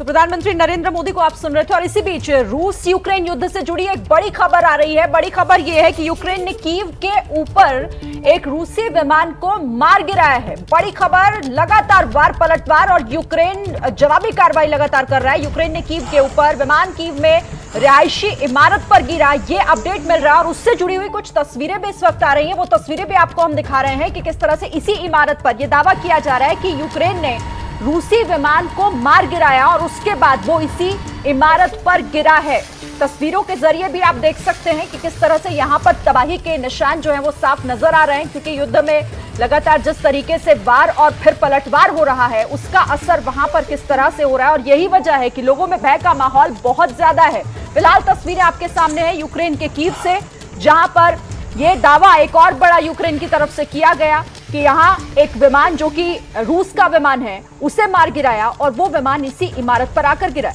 तो प्रधानमंत्री नरेंद्र मोदी को आप सुन रहे थे और इसी बीच रूस यूक्रेन युद्ध से जुड़ी एक बड़ी खबर आ रही है। बड़ी खबर यह है कि यूक्रेन ने कीव के ऊपर एक रूसी विमान को मार गिराया है। बड़ी खबर, लगातार वार पलटवार और यूक्रेन जवाबी कार्रवाई लगातार कर रहा है। यूक्रेन ने कीव के ऊपर विमान कीव में रिहायशी इमारत पर गिरा, ये अपडेट मिल रहा है और उससे जुड़ी हुई कुछ तस्वीरें भी इस वक्त आ रही हैं। वो तस्वीरें भी आपको हम दिखा रहे हैं कि किस तरह से इसी इमारत पर यह दावा किया जा रहा है कि यूक्रेन ने रूसी विमान को मार गिराया और उसके बाद वो इसी इमारत पर गिरा है। तस्वीरों के जरिए भी आप देख सकते हैं कि किस तरह से यहां पर तबाही के निशान जो हैं वो साफ नजर आ रहे हैं, क्योंकि युद्ध में लगातार जिस तरीके से वार और फिर पलटवार हो रहा है उसका असर वहां पर किस तरह से हो रहा है और यही वजह है कि लोगों में भय का माहौल बहुत ज्यादा है। फिलहाल तस्वीरें आपके सामने है यूक्रेन के कीव से, जहां पर यह दावा एक और बड़ा यूक्रेन की तरफ से किया गया कि यहां एक विमान जो कि रूस का विमान है उसे मार गिराया और वो विमान इसी इमारत पर आकर गिरा।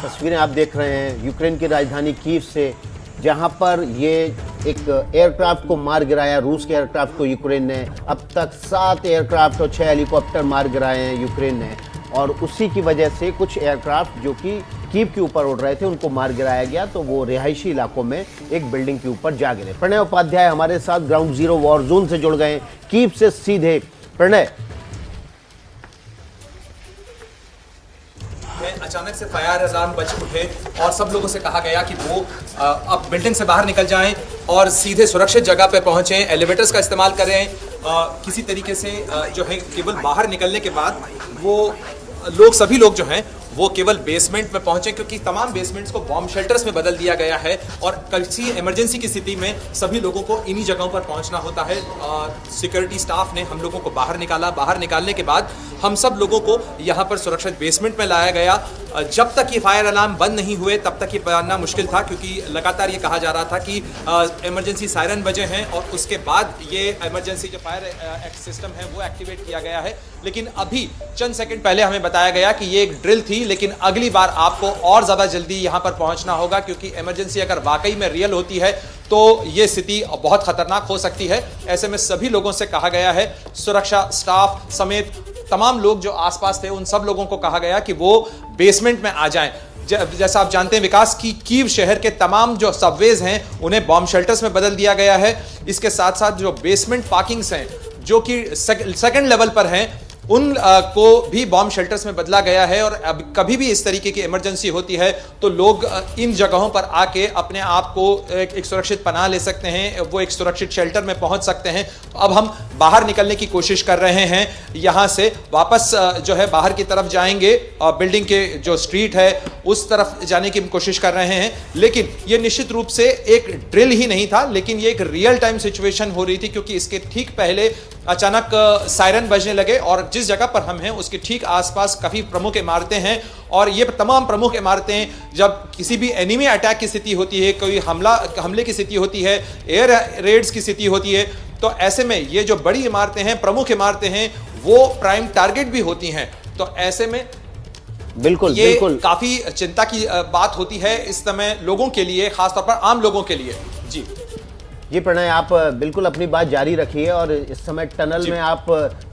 तस्वीरें आप देख रहे हैं यूक्रेन की राजधानी कीव से, जहां पर ये एक एयरक्राफ्ट को मार गिराया, रूस के एयरक्राफ्ट को यूक्रेन ने। अब तक 7 एयरक्राफ्ट और 6 हेलीकॉप्टर मार गिराए हैं यूक्रेन ने, और उसी की वजह से कुछ एयरक्राफ्ट जो कि कीव के ऊपर उड़ रहे थे उनको मार गिराया गया, तो वो रिहायशी इलाकों में एक बिल्डिंग के ऊपर जा गिरे। प्रणय उपाध्याय हमारे साथ ग्राउंड जीरो वॉर जोन से जुड़ गए कीव से सीधे। प्रणय, अचानक से फायर अलार्म बज उठे और सब लोगों से कहा गया कि वो अब बिल्डिंग से बाहर निकल जाएं और सीधे सुरक्षित जगह पे पहुंचें, एलिवेटर्स का इस्तेमाल करें। किसी तरीके से जो है केवल बाहर निकलने के बाद वो सभी लोग जो हैं वो केवल बेसमेंट में पहुंचे, क्योंकि तमाम बेसमेंट्स को बॉम्ब शेल्टर्स में बदल दिया गया है और किसी इमरजेंसी की स्थिति में सभी लोगों को इन्हीं जगहों पर पहुंचना होता है। सिक्योरिटी स्टाफ ने हम लोगों को बाहर निकाला। बाहर निकालने के बाद हम सब लोगों को यहाँ पर सुरक्षित बेसमेंट में लाया गया। जब तक ये फायर अलार्म बंद नहीं हुए तब तक ये बनाना मुश्किल था, क्योंकि लगातार ये कहा जा रहा था कि इमरजेंसी सायरन बजे हैं और उसके बाद ये इमरजेंसी जो फायर सिस्टम है वो एक्टिवेट किया गया है। लेकिन अभी चंद सेकंड पहले हमें बताया गया कि ये एक ड्रिल थी, लेकिन अगली बार आपको और ज्यादा जल्दी यहां पर पहुंचना होगा, क्योंकि इमरजेंसी अगर वाकई में रियल होती है तो ये स्थिति बहुत खतरनाक हो सकती है। ऐसे में सभी लोगों से कहा गया है, सुरक्षा स्टाफ समेत तमाम लोग जो आसपास थे उन सब लोगों को कहा गया कि वो बेसमेंट में आ जाएं। जैसा आप जानते हैं विकास की कीव शहर के तमाम जो सबवेज हैं उन्हें बॉम्ब शेल्टर्स में बदल दिया गया है। इसके साथ साथ जो बेसमेंट पार्किंग्स हैं जो कि सेकंड लेवल पर हैं उन को भी बॉम्ब शेल्टर्स में बदला गया है। और अब कभी भी इस तरीके की इमरजेंसी होती है तो लोग इन जगहों पर आके अपने आप को एक सुरक्षित पनाह ले सकते हैं, वो एक सुरक्षित शेल्टर में पहुंच सकते हैं। तो अब हम बाहर निकलने की कोशिश कर रहे हैं, यहाँ से वापस जो है बाहर की तरफ जाएंगे, बिल्डिंग के जो स्ट्रीट है उस तरफ जाने की कोशिश कर रहे हैं। लेकिन ये निश्चित रूप से एक ड्रिल ही नहीं था, लेकिन ये एक रियल टाइम सिचुएशन हो रही थी, क्योंकि इसके ठीक पहले अचानक सायरन बजने लगे और जिस जगह पर हम हैं उसके ठीक आसपास काफी प्रमुख इमारतें हैं और ये तमाम प्रमुख इमारतें जब किसी भी एनिमी अटैक की स्थिति होती है, कोई हमले की स्थिति होती है, एयर रेड्स की स्थिति होती है, तो ऐसे में ये जो बड़ी इमारतें हैं, प्रमुख इमारतें हैं, वो प्राइम टारगेट भी होती हैं। तो ऐसे में बिल्कुल ये बिल्कुल काफी चिंता की बात होती है इस समय लोगों के लिए, खासतौर पर आम लोगों के लिए। जी प्रणय, आप बिल्कुल अपनी बात जारी रखिए। और इस समय टनल में आप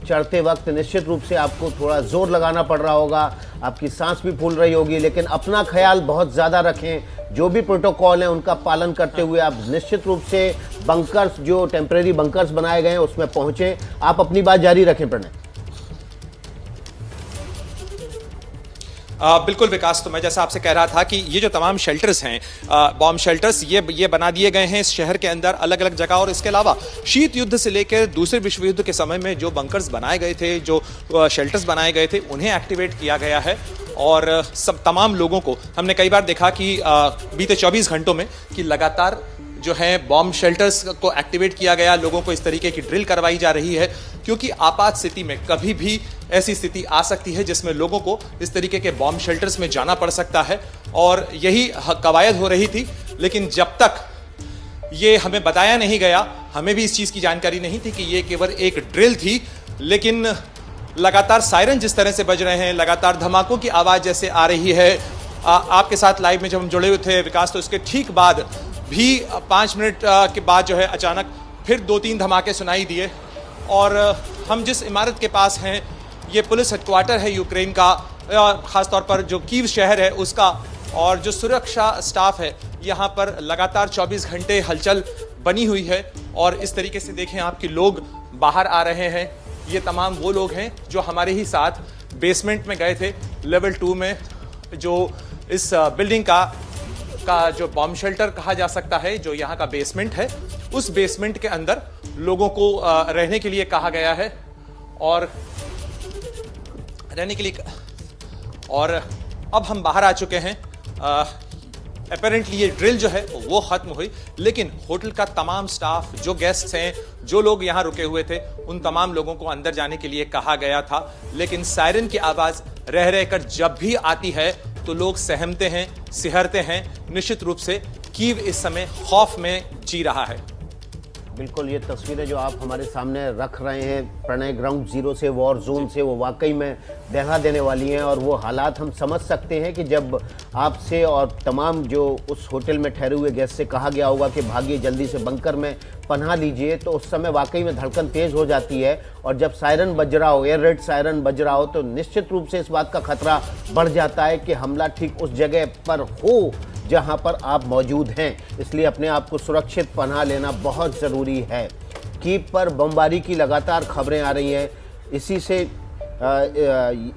चढ़ते वक्त निश्चित रूप से आपको थोड़ा जोर लगाना पड़ रहा होगा, आपकी सांस भी फूल रही होगी, लेकिन अपना ख्याल बहुत ज़्यादा रखें। जो भी प्रोटोकॉल है उनका पालन करते हुए आप निश्चित रूप से बंकर्स, जो टेम्परेरी बंकर्स बनाए गए हैं उसमें पहुँचें। आप अपनी बात जारी रखें प्रणय। बिल्कुल विकास, तो मैं जैसा आपसे कह रहा था कि ये जो तमाम शेल्टर्स हैं, बॉम्ब शेल्टर्स, ये बना दिए गए हैं इस शहर के अंदर अलग अलग जगह। और इसके अलावा शीत युद्ध से लेकर दूसरे विश्व युद्ध के समय में जो बंकर्स बनाए गए थे, जो शेल्टर्स बनाए गए थे, उन्हें एक्टिवेट किया गया है। और सब तमाम लोगों को हमने कई बार देखा कि बीते 24 घंटों में कि लगातार जो है बॉम्ब शेल्टर्स को एक्टिवेट किया गया, लोगों को इस तरीके की ड्रिल करवाई जा रही है, क्योंकि आपात स्थिति में कभी भी ऐसी स्थिति आ सकती है जिसमें लोगों को इस तरीके के बॉम्ब शेल्टर्स में जाना पड़ सकता है। और यही कवायद हो रही थी, लेकिन जब तक ये हमें बताया नहीं गया, हमें भी इस चीज़ की जानकारी नहीं थी कि ये केवल एक ड्रिल थी। लेकिन लगातार सायरन जिस तरह से बज रहे हैं, लगातार धमाकों की आवाज़ जैसे आ रही है, आपके साथ लाइव में जब हम जुड़े हुए थे विकास, तो इसके ठीक बाद भी 5 मिनट के बाद जो है अचानक फिर 2-3 धमाके सुनाई दिए। और हम जिस इमारत के पास हैं ये पुलिस हेडक्वार्टर है यूक्रेन का, खासतौर पर जो कीव शहर है उसका, और जो सुरक्षा स्टाफ है यहाँ पर लगातार 24 घंटे हलचल बनी हुई है। और इस तरीके से देखें आप कि लोग बाहर आ रहे हैं। ये तमाम वो लोग हैं जो हमारे ही साथ बेसमेंट में गए थे, लेवल 2 में, जो इस बिल्डिंग का जो बॉम्ब शेल्टर कहा जा सकता है, जो यहाँ का बेसमेंट है, उस बेसमेंट के अंदर लोगों को रहने के लिए कहा गया है। और रहने के लिए, और अब हम बाहर आ चुके हैं। अपेरेंटली ये ड्रिल जो है वो खत्म हुई, लेकिन होटल का तमाम स्टाफ, जो गेस्ट्स हैं, जो लोग यहाँ रुके हुए थे, उन तमाम लोगों को अंदर जाने के लिए कहा गया था। लेकिन सायरन की आवाज रह रहकर जब भी आती है तो लोग सहमते हैं, सिहरते हैं। निश्चित रूप से कीव इस समय खौफ में जी रहा है। बिल्कुल, ये तस्वीरें जो आप हमारे सामने रख रहे हैं प्रणय ग्राउंड जीरो से, वॉर जोन से, वो वाकई में दहला देने वाली हैं। और वो हालात हम समझ सकते हैं कि जब आपसे और तमाम जो उस होटल में ठहरे हुए गेस्ट से कहा गया होगा कि भागिए, जल्दी से बंकर में पनाह लीजिए, तो उस समय वाकई में धड़कन तेज हो जाती है। और जब सायरन बज रहा हो, एयर रेड सायरन बज रहा हो, तो निश्चित रूप से इस बात का खतरा बढ़ जाता है कि हमला ठीक उस जगह पर हो जहां पर आप मौजूद हैं। इसलिए अपने आप को सुरक्षित पनाह लेना बहुत ज़रूरी है। कीव पर बमबारी की लगातार खबरें आ रही हैं, इसी से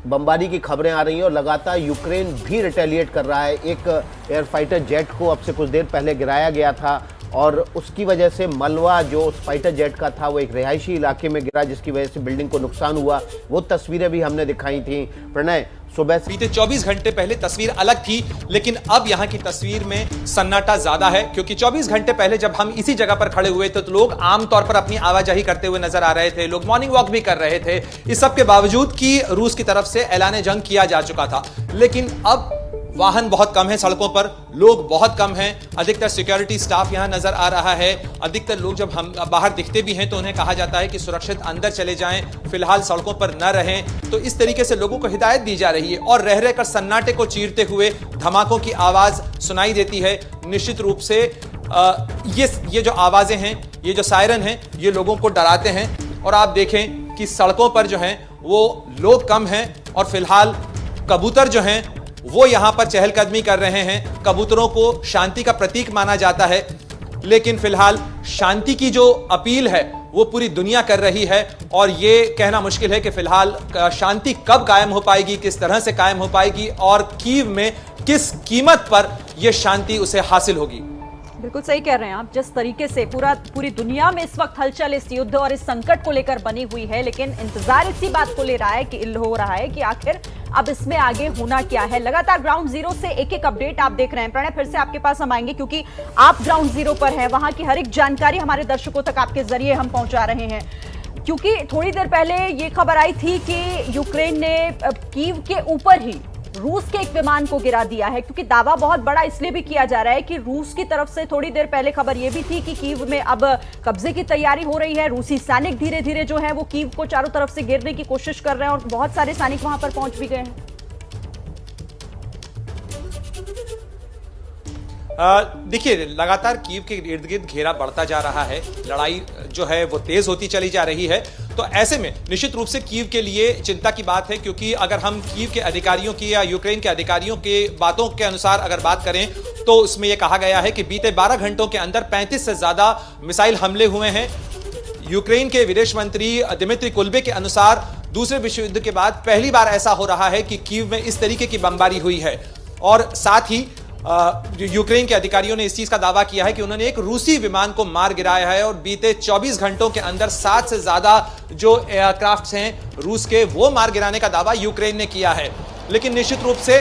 बमबारी की खबरें आ रही हैं और लगातार यूक्रेन भी रिटेलिएट कर रहा है। एक एयर फाइटर जेट को अब से कुछ देर पहले गिराया गया था और उसकी वजह से मलवा जो उस फाइटर जेट का था वो एक रिहायशी इलाके में गिरा, जिसकी वजह से बिल्डिंग को नुकसान हुआ। वो तस्वीरें भी हमने दिखाई थी। प्रणय, सुबह बीते 24 घंटे पहले तस्वीर अलग थी, लेकिन अब यहाँ की तस्वीर में सन्नाटा ज्यादा है, क्योंकि 24 घंटे पहले जब हम इसी जगह पर खड़े हुए थे तो लोग आमतौर पर अपनी आवाजाही करते हुए नजर आ रहे थे, लोग मॉर्निंग वॉक भी कर रहे थे। इस सब के बावजूद कि रूस की तरफ से ऐलान जंग किया जा चुका था, लेकिन अब वाहन बहुत कम है सड़कों पर, लोग बहुत कम हैं, अधिकतर सिक्योरिटी स्टाफ यहां नजर आ रहा है। अधिकतर लोग जब हम बाहर दिखते भी हैं तो उन्हें कहा जाता है कि सुरक्षित अंदर चले जाएं, फिलहाल सड़कों पर न रहें। तो इस तरीके से लोगों को हिदायत दी जा रही है और रह रहकर सन्नाटे को चीरते हुए धमाकों की आवाज सुनाई देती है। निश्चित रूप से ये जो आवाजें हैं, ये जो सायरन हैं, ये लोगों को डराते हैं। और आप देखें कि सड़कों पर जो हैं वो लोग कम हैं और फिलहाल कबूतर जो हैं वो यहां पर चहलकदमी कर रहे हैं। कबूतरों को शांति का प्रतीक माना जाता है, लेकिन फिलहाल शांति की जो अपील है वो पूरी दुनिया कर रही है और ये कहना मुश्किल है कि फिलहाल शांति कब कायम हो पाएगी, किस तरह से कायम हो पाएगी और कीव में किस कीमत पर यह शांति उसे हासिल होगी। बिल्कुल सही कह रहे हैं आप। जिस तरीके से पूरी दुनिया में इस वक्त हलचल इस युद्ध और इस संकट को लेकर बनी हुई है, लेकिन इंतजार इसी बात को ले रहा है कि आखिर अब इसमें आगे होना क्या है। लगातार ग्राउंड जीरो से एक एक अपडेट आप देख रहे हैं। प्रणय, फिर से आपके पास हम आएंगे क्योंकि आप ग्राउंड जीरो पर हैं, वहां की हर एक जानकारी हमारे दर्शकों तक आपके जरिए हम पहुंचा रहे हैं। क्योंकि थोड़ी देर पहले ये खबर आई थी कि यूक्रेन ने कीव के ऊपर ही रूस के एक विमान को गिरा दिया है, क्योंकि दावा बहुत बड़ा इसलिए भी किया जा रहा है कि रूस की तरफ से थोड़ी देर पहले खबर यह भी थी कि कीव में अब कब्जे की तैयारी हो रही है। रूसी सैनिक धीरे धीरे जो है वो कीव को चारों तरफ से घेरने की कोशिश कर रहे हैं और बहुत सारे सैनिक वहां पर पहुंच भी गए हैं। देखिए, लगातार कीव के इर्द गिर्द घेरा बढ़ता जा रहा है, लड़ाई जो है वो तेज होती चली जा रही है। तो ऐसे में निश्चित रूप से कीव के लिए चिंता की बात है, क्योंकि अगर हम कीव के अधिकारियों की या यूक्रेन के अधिकारियों के बातों के अनुसार अगर बात करें तो उसमें यह कहा गया है कि बीते 12 घंटों के अंदर 35 से ज्यादा मिसाइल हमले हुए हैं। यूक्रेन के विदेश मंत्री दिमित्री कुलबे के अनुसार दूसरे विश्व युद्ध के बाद पहली बार ऐसा हो रहा है कि कीव में इस तरीके की बमबारी हुई है। और साथ ही यूक्रेन के अधिकारियों ने इस चीज का दावा किया है कि उन्होंने एक रूसी विमान को मार गिराया है और बीते 24 घंटों के अंदर 7 से ज्यादा जो एयरक्राफ्ट्स हैं रूस के, वो मार गिराने का दावा यूक्रेन ने किया है। लेकिन निश्चित रूप से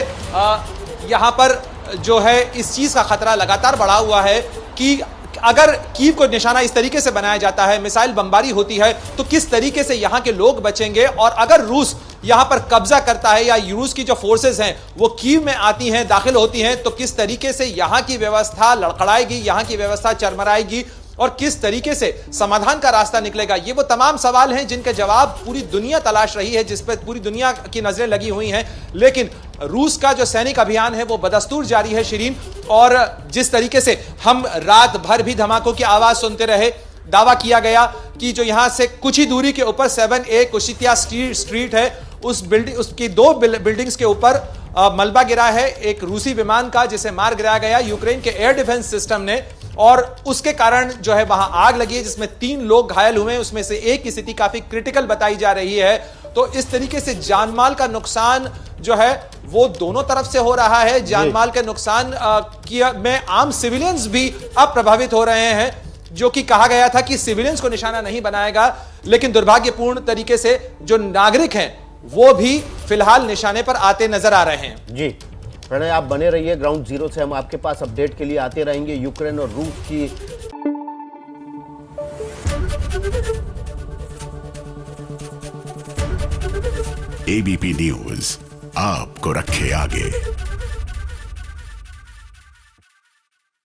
यहां पर जो है इस चीज का खतरा लगातार बढ़ा हुआ है कि अगर कीव को निशाना इस तरीके से बनाया जाता है, मिसाइल बमबारी होती है, तो किस तरीके से यहां के लोग बचेंगे। और अगर रूस यहां पर कब्जा करता है या रूस की जो फोर्सेस हैं वो कीव में आती हैं, दाखिल होती हैं, तो किस तरीके से यहां की व्यवस्था लड़खड़ाएगी, यहां की व्यवस्था चरमराएगी और किस तरीके से समाधान का रास्ता निकलेगा। ये वो तमाम सवाल हैं जिनके जवाब पूरी दुनिया तलाश रही है, जिस पर पूरी दुनिया की नजरें लगी हुई हैं। लेकिन रूस का जो सैनिक अभियान है वो बदस्तूर जारी है शिरीन, और जिस तरीके से हम रात भर भी धमाकों की आवाज सुनते रहे, दावा किया गया कि जो यहां से कुछ ही दूरी के ऊपर 7A कुशितिया स्ट्रीट है उसकी 2 बिल्डिंग्स के ऊपर मलबा गिरा है एक रूसी विमान का, जिसे मार गिराया गया यूक्रेन के एयर डिफेंस सिस्टम ने, और उसके कारण जो है वहां आग लगी है, जिसमें 3 लोग घायल हुए हैं, उसमें से एक की स्थिति काफी क्रिटिकल बताई जा रही है। तो इस तरीके से जानमाल का नुकसान जो है वो दोनों तरफ से हो रहा है। जानमाल के नुकसान में आम सिविलियंस भी अब प्रभावित हो रहे हैं, जो कि कहा गया था कि सिविलियंस को निशाना नहीं बनाएगा, लेकिन दुर्भाग्यपूर्ण तरीके से जो नागरिक हैं वो भी फिलहाल निशाने पर आते नजर आ रहे हैं। जी प्रणय, आप बने रहिए ग्राउंड जीरो से, हम आपके पास अपडेट के लिए आते रहेंगे। यूक्रेन और रूस की एबीपी न्यूज आपको रखे आगे।